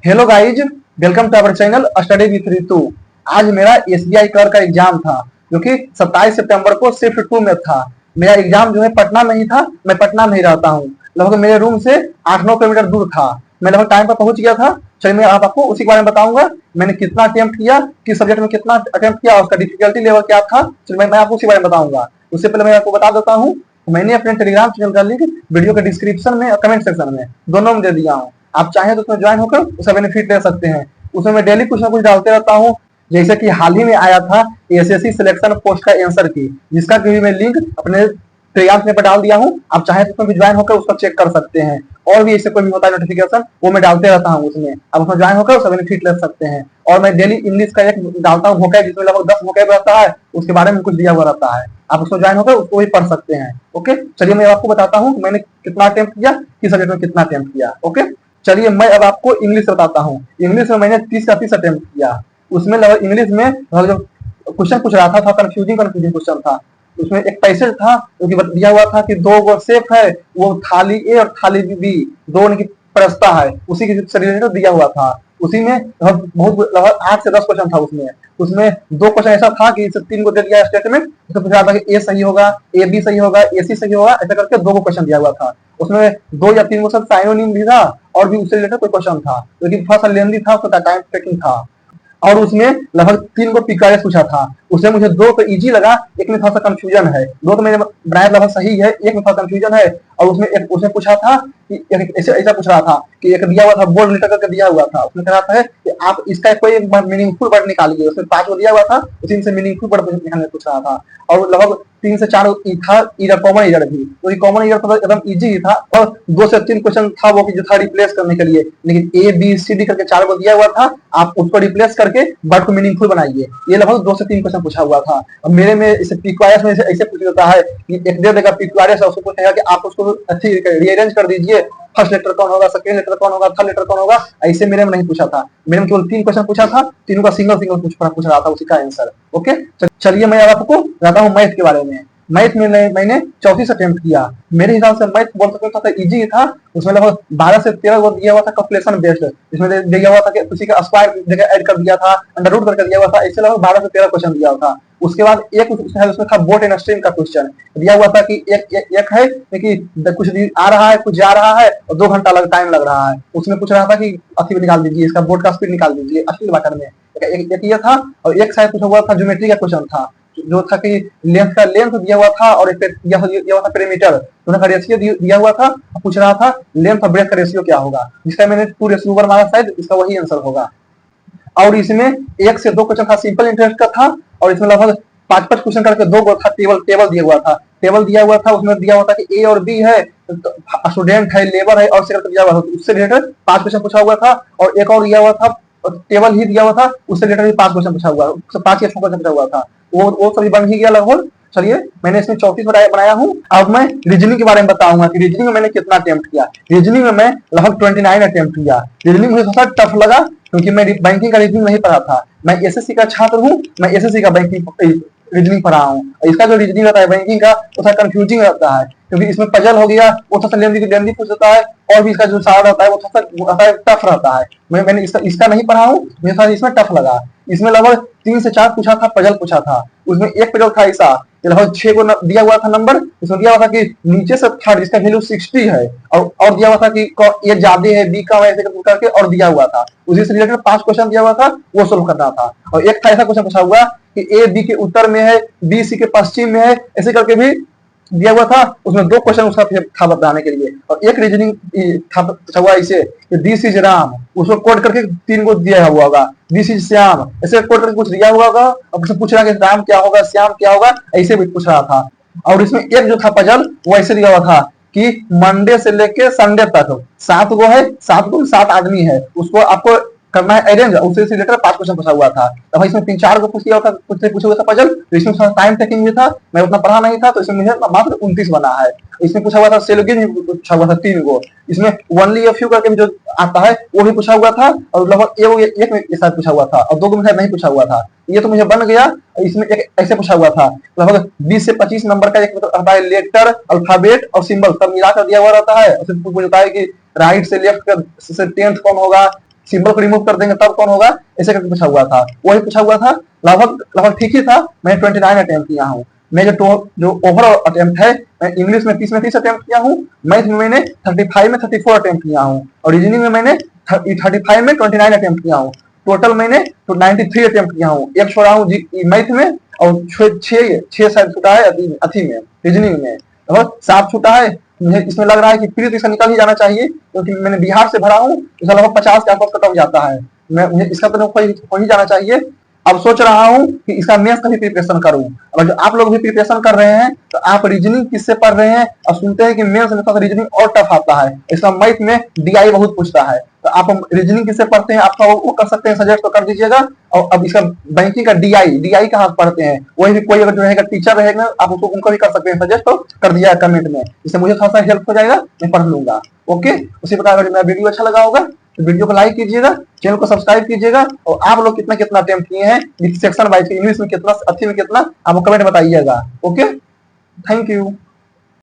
Hello guys, welcome to our channel study with Ritu. आज मेरा SBI clerk का exam था जो कि 27 सितंबर को शिफ्ट 2 में था। मेरा एग्जाम जो है पटना में ही था। मैं पटना में ही रहता हूँ। लगभग मेरे रूम से 8-9 किलोमीटर दूर था। मैं लगभग टाइम पर पहुंच गया था। चलिए मैं आपको उसी के बारे में बताऊंगा। मैंने कितना अटेम्प्ट किया, किस सब्जेक्ट में कितना अटेम्प्ट किया, उसका डिफिकल्टी लेवल क्या था। चलिए मैं आपको उसी बारे में बताऊंगा। उससे पहले मैं आपको बता देता हूँ, मैंने अपने टेलीग्राम चैनल का लिंक वीडियो के डिस्क्रिप्शन में और कमेंट सेक्शन में दोनों में दे दिया हूँ। आप चाहें तो उसमें ज्वाइन होकर उसका बेनिफिट ले सकते हैं। उसमें मैं डेली कुछ ना कुछ डालते रहता हूँ। जैसे कि हाल ही में आया था एसएससी सिलेक्शन पोस्ट का आंसर की, जिसका भी मैं लिंक अपने टेलीग्राम चैनल पर डाल दिया हूँ। आप चाहें तो उसमें भी ज्वाइन होकर उसका चेक कर सकते हैं। और भी ऐसे कोई भी होता है नोटिफिकेशन, वो मैं डालते रहता हूँ उसमें। आप उसमें ज्वाइन होकर उसका बेनिफिट ले सकते हैं। और मैं डेली इंग्लिश का एक डालता हूँ वोकैब, जिसमें लगभग 10 वोकैब रहता है। उसके बारे में कुछ दिया हुआ रहता है। आप उसको ज्वाइन होकर उसको भी पढ़ सकते हैं। ओके, चलिए मैं आपको बताता हूँ मैंने कितना अटेम्प्ट किया, किस सब्जेक्ट में कितना अटेम्प्ट किया। ओके, चलिए मैं अब आपको इंग्लिश बताता हूँ। इंग्लिश में मैंने 30 का 30 अटेम्प्ट किया। उसमें लगभग इंग्लिश में जो क्वेश्चन पूछ रहा था कंफ्यूजिंग क्वेश्चन था। उसमें एक पैसेज था जो कि दिया हुआ था कि दो गो शेफ है, वो थाली ए और थाली बी, दो उनकी परस्ता है, उसी के रिलेटेड दिया हुआ था। उसी में बहुत लगभग 8 से 10 क्वेश्चन था उसमें। उसमें दो क्वेश्चन ऐसा था कि 3 को दे दिया स्टेटमेंट, तो पूछ रहा था कि ए सही होगा, ए बी सही होगा, ए सी सही होगा, ऐसा करके 2 क्वेश्चन दिया हुआ था। उसमें 2 या 3 क्वेश्चन साइनोनिम भी था और भी उससे रिलेटेड कोई क्वेश्चन था, लेकिन थोड़ा सा लेंदी था, उसका टाइम टेकिंग था। और उसमें लगभग 3 को पिकारेस पूछा था। उसमें मुझे 2 तो इजी लगा, एक में थोड़ा सा कंफ्यूजन है। 2 तो मेरे बनाया लगभग सही है, एक में थोड़ा कंफ्यूजन है। और उसमें पूछा था कि ऐसा पूछ रहा था कि एक दिया हुआ था बोल्ड लेटर करके दिया हुआ था। उसमें कह रहा था कि आप इसका कोई मीनिंगफुल वर्ड निकालिए। उसमें 5 को दिया हुआ था, उसी से मीनिंगफुल वर्ड निकालने पूछ रहा था। और लगभग 3 से 4 था इधर कॉमन इधर भी, तो कॉमन इधर तो एकदम इजी ही था। और 2 से 3 क्वेश्चन था वो कि जो था रिप्लेस करने के लिए, लेकिन ए बी सी डी करके 4 को दिया हुआ था। आप उसको रिप्लेस करके वर्ड को मीनिंगफुल बनाइए। ये लगभग 2 से 3 क्वेश्चन पूछा हुआ था। और मेरे में इसे पिक्वायर्स में ऐसे पूछ देता है कि एक दे देगा पिक्वायर्स, उसको पूछेगा कि आप उसको अच्छी रीअरेंज कर दीजिए, फर्स्ट लेटर कौन होगा, सेकंड लेटर कौन होगा, थर्ड लेटर कौन होगा। ऐसे मेरे में नहीं पूछा था। मेरे में केवल 3 क्वेश्चन पूछा था, तीनों का सिंगल सिंगल पूछ रहा था उसी का आंसर। ओके, चलिए मैं आपको बताता हूँ मैथ के बारे में। मैथ में मैंने 34 अटेम्प्ट किया। मेरे हिसाब से मैथ बोल सकते था इजी था। उसमें लगभग 12 से 13 वो दिया हुआ था कैलकुलेशन बेस्ड। इसमें दिया हुआ था कि किसी का स्क्वायर जगह ऐड कर दिया था, अंडर रूट करके दिया हुआ था। ऐसे लगभग 12 से 13 क्वेश्चन दिया हुआ था। उसके बाद एक उसमें था बोट एंड स्ट्रीम का क्वेश्चन दिया हुआ था कि एक है कि कुछ आ रहा है, कुछ जा रहा है और 2 घंटा टाइम लग रहा है। उसमें पूछ रहा था कि अति निकाल दीजिए, इसका बोट का स्पीड निकाल दीजिए स्पीड वाटर में। एक ये था। और एक शायद पूछा हुआ था ज्योमेट्री का क्वेश्चन था, जो था कि लेंथ दिया हुआ था और दिया हुआ था पेरीमीटर, दोनों का रेशियो दिया हुआ था। पूछ रहा था लेंथ और ब्रेथ का रेशियो क्या होगा, जिसका मैंने 2:1 मारा, शायद इसका वही आंसर होगा। और इसमें 1 से 2 क्वेश्चन था सिंपल इंटरेस्ट का था। और इसमें लगभग 5-5 क्वेश्चन करके 2 था टेबल दिया हुआ था। टेबल दिया हुआ था, उसमें दिया हुआ था कि ए और बी है, स्टूडेंट है, लेबर है और सेक्टर दिया हुआ था। उससे रिलेटेड 5 क्वेश्चन पूछा हुआ था। और एक और दिया हुआ था, टेबल ही दिया हुआ था, उससे रिलेटेड भी 5 क्वेश्चन पूछा हुआ, 5 या 6 क्वेश्चन पूछा हुआ था। वो सभी बन ही गया लगभग। चलिए मैंने इसमें 34 बनाया हूँ। अब मैं रीजनिंग के बारे में बताऊंगा कि रीजनिंग में मैंने कितना अटेम्प्ट किया। रीजनिंग में मैं लगभग 29 अटेम्प्ट किया। रीजनिंग मुझे थोड़ा टफ लगा क्योंकि मैं बैंकिंग का रीजनिंग नहीं पढ़ा था। मैं एसएससी का छात्र हूँ, मैं एसएससी का बैंकिंग रीजनिंग पढ़ा हूँ। इसका जो रीजनिंग रहता है बैंकिंग का, वो थोड़ा कंफ्यूजिंग रहता है क्योंकि इसमें पजल हो गया, वो थोड़ा लेंदी पूछ देता है। और भी इसका जो सवाल रहता है वो थोड़ा टफ रहता है। मैंने इसका नहीं पढ़ा हूँ, मुझे थोड़ा इसमें टफ लगा। इसमें लगभग 3 से 4 पूछा था, पजल पूछा था। उसमें एक पजल था ऐसा, लगभग 6 को दिया हुआ था नंबर। उसमें दिया हुआ था कि नीचे से थर्ड जिसका वैल्यू 60 है, और दिया हुआ था कि ए ज्यादा है, बी का ऐसे करके और दिया हुआ था। उसी से रिलेटेड 5 क्वेश्चन दिया हुआ था, वो सोल्व करना था। और एक था ऐसा क्वेश्चन पूछा हुआ कि ए बी के उत्तर में है, बी सी के पश्चिम में है, ऐसे करके भी दिया हुआ था। उसमें 2 क्वेश्चन उसका था बताने के लिए। और एक रीजनिंग था पूछा हुआ इसे कि दिस इज राम, उसको कोड करके 3 को दिया हुआ होगा। दिस इज श्याम, ऐसे कोड करके कुछ दिया हुआ होगा। और पूछ रहा कि राम क्या होगा, श्याम क्या होगा, ऐसे भी पूछ रहा था। और इसमें एक जो था पजल, वो ऐसे दिया हुआ था कि मंडे से लेके संडे तक 7 गो है, 7 गो 7 आदमी है, उसको आपको करना है अरेंज। उससे रिलेटेड 5 क्वेश्चन पूछा हुआ था। तो भाई इसमें 3-4 को पूछा हुआ था पजल। तो इसमें टाइम टेकिंग भी था, मैं उतना पढ़ा नहीं था, तो इसमें मुझे मात्र 29 बना है। इसमें पूछा हुआ था सेलोगिन पूछा हुआ था 3 को। इसमें ओनली अ फ्यू करके जो आता है वो भी पूछा हुआ था। और लगभग एक में के साथ पूछा हुआ था और 2 को नहीं पूछा हुआ था। ये तो मुझे बन गया। इसमें एक ऐसे पूछा हुआ था, लगभग 20 से 25 नंबर का एक रहता है, लेटर, अल्फाबेट और सिंबल सब मिलाकर दिया हुआ रहता है। बोलता है कि राइट से लेफ्ट से 10th कौन होगा, सिंबल को रिमूव कर देंगे तब कौन होगा, ऐसे करके पूछा हुआ था, वही पूछा हुआ था। लगभग लगभग ठीक ही था। मैं 29 अटेम्प्ट किया हूँ। मैं जो ओवरऑल अटेम्प्ट है, मैं इंग्लिश में 30 अटेम्प्ट किया हूँ, मैथ में मैंने 35 में 34 अटेम्प्ट किया हूँ, और रीजनिंग में मैंने 35 में 29 अटेम्प्ट किया हूँ। टोटल मैंने तो 93 अटेम्प्ट किया हूँ। एक छोड़ा हूँ मैथ में, और छह शायद छूटा है अथी में, रीजनिंग में, और 7 छूटा है। मुझे इसमें लग रहा है कि प्रीलिम्स इसका निकल ही जाना चाहिए, क्योंकि मैंने बिहार से भरा हूँ, इसका लगभग 50 के आसपास कट ऑफ जाता है। मुझे इसका तो हो ही जाना चाहिए। अब सोच रहा हूँ कि इसका मेंस का भी प्रिपरेशन करूँ। अगर जो आप लोग भी प्रिपरेशन कर रहे हैं, तो आप रीजनिंग किससे पढ़ रहे हैं, और सुनते हैं कि मेंस में थोड़ा रीजनिंग और टफ आता है, इसका मैथ में डीआई बहुत पूछता है, तो आप रीजनिंग किससे पढ़ते हैं, आप वो कर सकते हैं, सजेस्ट तो कर दीजिएगा। और अब इसका बैंकिंग का डीआई कहाँ पढ़ते हैं, वही भी कोई अगर जो रहेगा टीचर रहेगा, आप उसको उनको भी कर सकते हैं सजेस्ट, तो कर दिया कमेंट में, इससे मुझे थोड़ा सा हेल्प हो जाएगा, मैं पढ़ लूंगा। ओके, उसी प्रकार अगर मेरा वीडियो अच्छा लगा होगा तो वीडियो को लाइक कीजिएगा, चैनल को सब्सक्राइब कीजिएगा, और आप लोग कितना कितना अटेम्प्ट किए हैं सेक्शन वाइज, इंग्लिश में कितना, अच्छी में कितना, आप कमेंट बताइएगा। Okay, thank you.